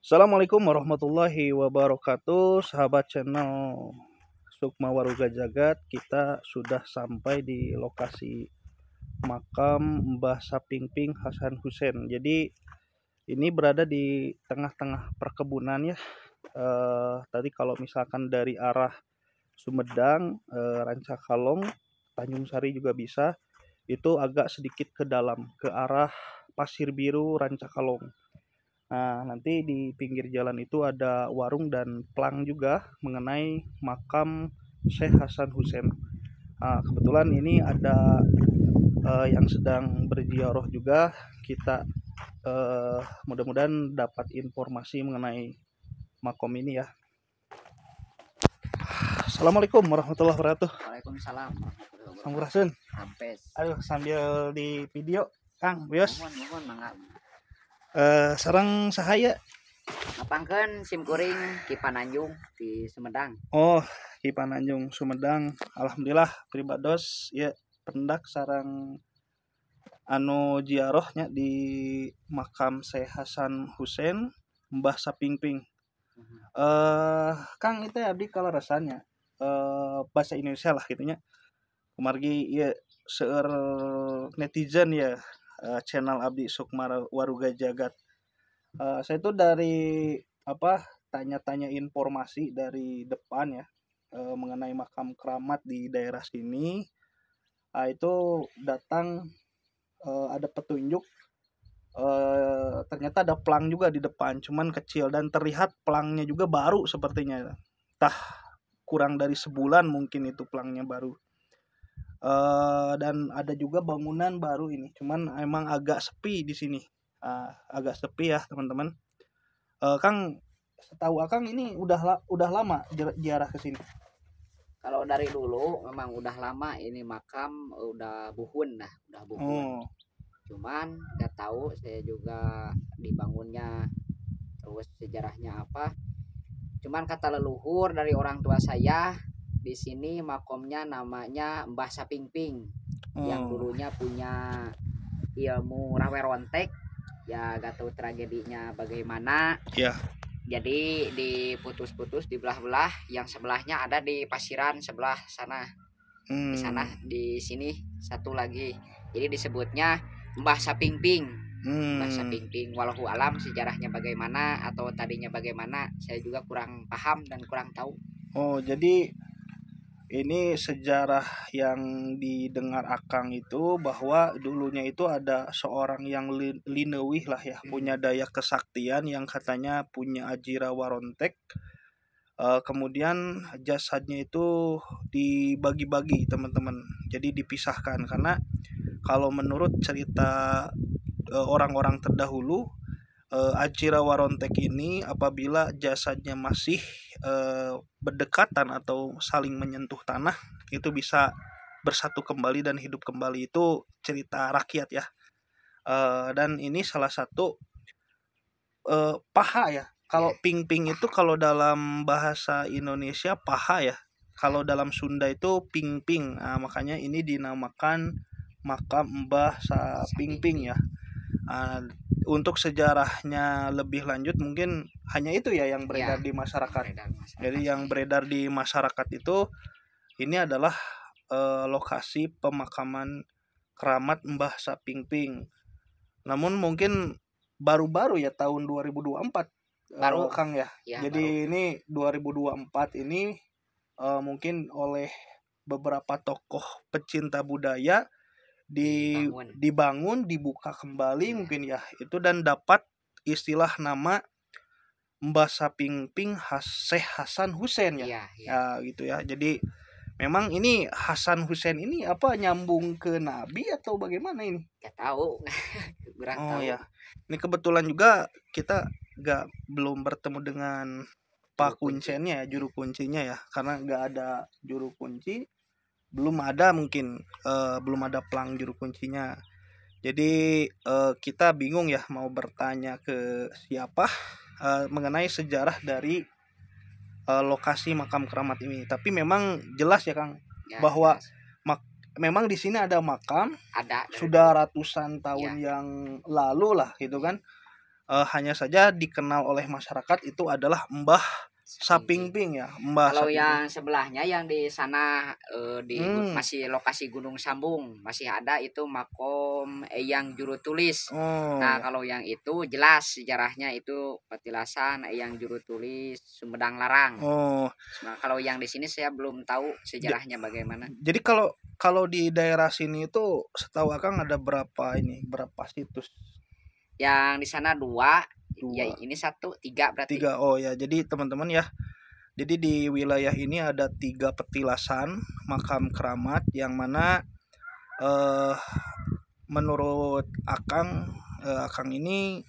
Assalamualaikum warahmatullahi wabarakatuh, sahabat channel Sukma Waruga Jagat. Kita sudah sampai di lokasi makam Mbah Sapingping Hasan Hussein. Jadi ini berada di tengah-tengah perkebunan ya. Tadi kalau misalkan dari arah Sumedang, Rancakalong, Tanjung Sari juga bisa. Itu agak sedikit ke dalam, ke arah Pasir Biru, Rancakalong. Nah, nanti di pinggir jalan itu ada warung dan plang juga mengenai makam Syekh Hasan Hussein. Nah, kebetulan ini ada yang sedang berziarah juga. Kita mudah-mudahan dapat informasi mengenai makom ini ya. Assalamualaikum warahmatullahi wabarakatuh. Waalaikumsalam warahmatullahi wabarakatuh. Sampurasun. Hampes. Aduh, sambil di video Kang Bios. Mohon mangga. Sarang sahaya. Ngapangkeun sim kuring Ki Pananjung di Sumedang. Oh, Ki Pananjung Sumedang. Alhamdulillah pribados ya pendak sarang anu ziarahnya di makam Syekh Hasan Hussein Mbah Sapingping. Kang itu abdi kalaresanya bahasa Indonesia lah gitunya. Kumargi ya seueur netizen ya channel abdi Sukma Waruga Jagat. Saya itu dari tanya-tanya informasi dari depan ya mengenai makam keramat di daerah sini. Itu datang ada petunjuk ternyata ada plang juga di depan, cuman kecil dan terlihat pelangnya juga baru sepertinya. Tah kurang dari sebulan mungkin itu pelangnya baru. Dan ada juga bangunan baru ini, cuman emang agak sepi di sini. Agak sepi ya teman-teman. Kang, setahu Akang ini udah lama ziarah ke sini. Kalau dari dulu memang udah lama ini makam udah buhun. Oh, Cuman nggak tahu saya juga dibangunnya terus sejarahnya apa. Cuman kata leluhur dari orang tua saya di sini makomnya namanya Mbah Sapingping yang dulunya punya ilmu rawerontek. Ya gak tahu tragedinya bagaimana. ya. Jadi diputus-putus, dibelah-belah. Yang sebelahnya ada di Pasiran sebelah sana. Di sana, di sini satu lagi. Jadi disebutnya Mbah Sapingping. Mbah Sapingping. Walau alam sejarahnya bagaimana atau tadinya bagaimana, saya juga kurang paham dan kurang tahu. Oh, jadi ini sejarah yang didengar Akang itu bahwa dulunya itu ada seorang yang lineuwih lah ya, punya daya kesaktian yang katanya punya ajira warontek. Kemudian jasadnya itu dibagi-bagi teman-teman, jadi dipisahkan karena kalau menurut cerita orang-orang terdahulu, Ajira Warontek ini apabila jasadnya masih berdekatan atau saling menyentuh tanah itu bisa bersatu kembali dan hidup kembali. Itu cerita rakyat ya. Dan ini salah satu paha ya. Kalau ping-ping itu kalau dalam bahasa Indonesia paha ya. Kalau dalam Sunda itu ping-ping. Nah, makanya ini dinamakan makam Mbah Sapingping ya. Untuk sejarahnya lebih lanjut mungkin hanya itu ya yang beredar di masyarakat. Jadi yang beredar di masyarakat itu ini adalah lokasi pemakaman keramat Mbah Sapingping. Namun mungkin baru-baru ya tahun 2024 Baru Kang ya. Jadi baru. Ini 2024 ini mungkin oleh beberapa tokoh pecinta budaya dibangun, dibuka kembali mungkin ya itu, dan dapat istilah nama Mbah Sapingping Syekh Hasan Hussein ya. Ya gitu ya. Jadi memang ini Hasan Hussein ini apa nyambung ke Nabi atau bagaimana ini? Gak tahu. Oh ya. Ini kebetulan juga kita belum bertemu dengan Pak Kuncennya ya, juru kuncinya ya, karena nggak ada juru kunci. Belum ada mungkin belum ada pelang juru kuncinya, jadi kita bingung ya mau bertanya ke siapa mengenai sejarah dari lokasi makam keramat ini. Tapi memang jelas ya Kang ya, bahwa memang di sini ada makam sudah ratusan tahun yang lalu lah gitu kan. hanya saja dikenal oleh masyarakat itu adalah Mbah Sapingping ya, Mbah Kalau Sapingping. yang sebelahnya yang di sana Hmm. masih lokasi Gunung Sambung, masih ada itu makom Eyang Jurutulis. Oh Nah, ya. kalau yang itu jelas sejarahnya itu petilasan Eyang Jurutulis Sumedang Larang. Oh. Nah, kalau yang di sini saya belum tahu sejarahnya bagaimana. Jadi kalau kalau di daerah sini itu setahu Akang ada berapa situs? Yang di sana dua, ya Dua, ini satu, tiga berarti. tiga. Oh ya, jadi teman-teman ya. Jadi di wilayah ini ada 3 petilasan makam keramat yang mana eh menurut Akang ini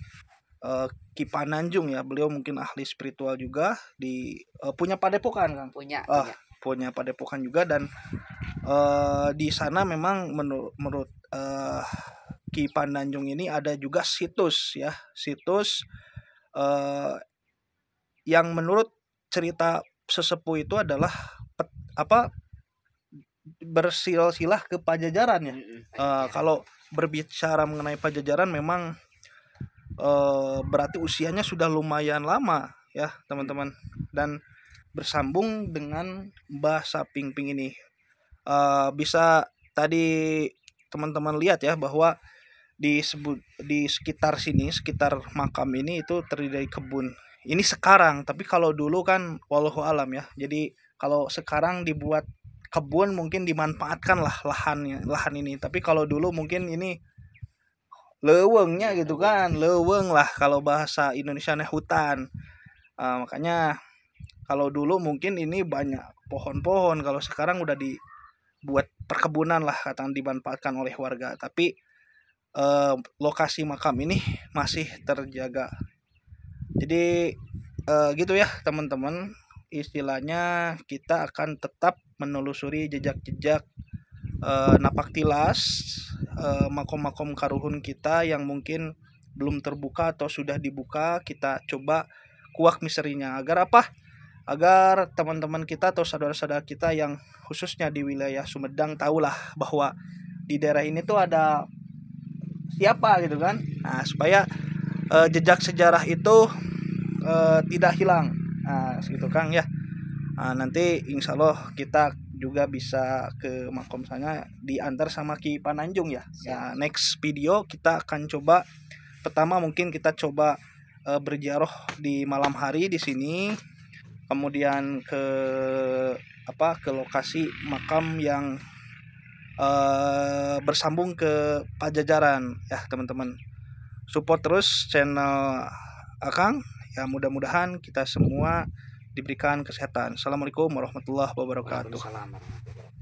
Ki Pananjung ya. Beliau mungkin ahli spiritual juga di punya padepokan, Kang. Punya, Ah, punya. punya padepokan juga dan di sana memang menurut Ki Pananjung ini ada juga situs ya, situs eh, yang menurut cerita sesepuh itu adalah apa bersilsilah ke Pajajaran ya. Kalau berbicara mengenai Pajajaran memang berarti usianya sudah lumayan lama ya teman-teman, dan bersambung dengan Mbah Sapingping ini. Bisa tadi teman-teman lihat ya bahwa di sekitar sini, sekitar makam ini itu terdiri dari kebun. Ini sekarang, tapi kalau dulu kan wallahu alam ya. Jadi kalau sekarang dibuat kebun mungkin dimanfaatkan lah lahan ini. Tapi kalau dulu mungkin ini lewengnya gitu kan, leweng lah kalau bahasa Indonesia hutan. Makanya kalau dulu mungkin ini banyak pohon-pohon, kalau sekarang udah dibuat perkebunan lah, katakan dimanfaatkan oleh warga. Tapi lokasi makam ini masih terjaga. Jadi gitu ya teman-teman, istilahnya kita akan tetap menelusuri jejak-jejak napak tilas makom-makom karuhun kita yang mungkin belum terbuka atau sudah dibuka. Kita coba kuak misterinya agar apa? Agar teman-teman kita atau saudara-saudara kita yang khususnya di wilayah Sumedang tahulah bahwa di daerah ini tuh ada siapa gitu kan. Nah, supaya jejak sejarah itu tidak hilang. Nah, segitu Kang ya. Nah, nanti insya Allah kita juga bisa ke makom sana diantar sama Ki Pananjung ya. Ya, next video kita akan coba, pertama mungkin kita coba berziarah di malam hari di sini, kemudian ke lokasi makam yang bersambung ke Pajajaran ya teman-teman. Support terus channel Akang ya, mudah-mudahan kita semua diberikan kesehatan. Assalamualaikum warahmatullahi wabarakatuh. Waalaikumsalam warahmatullahi wabarakatuh.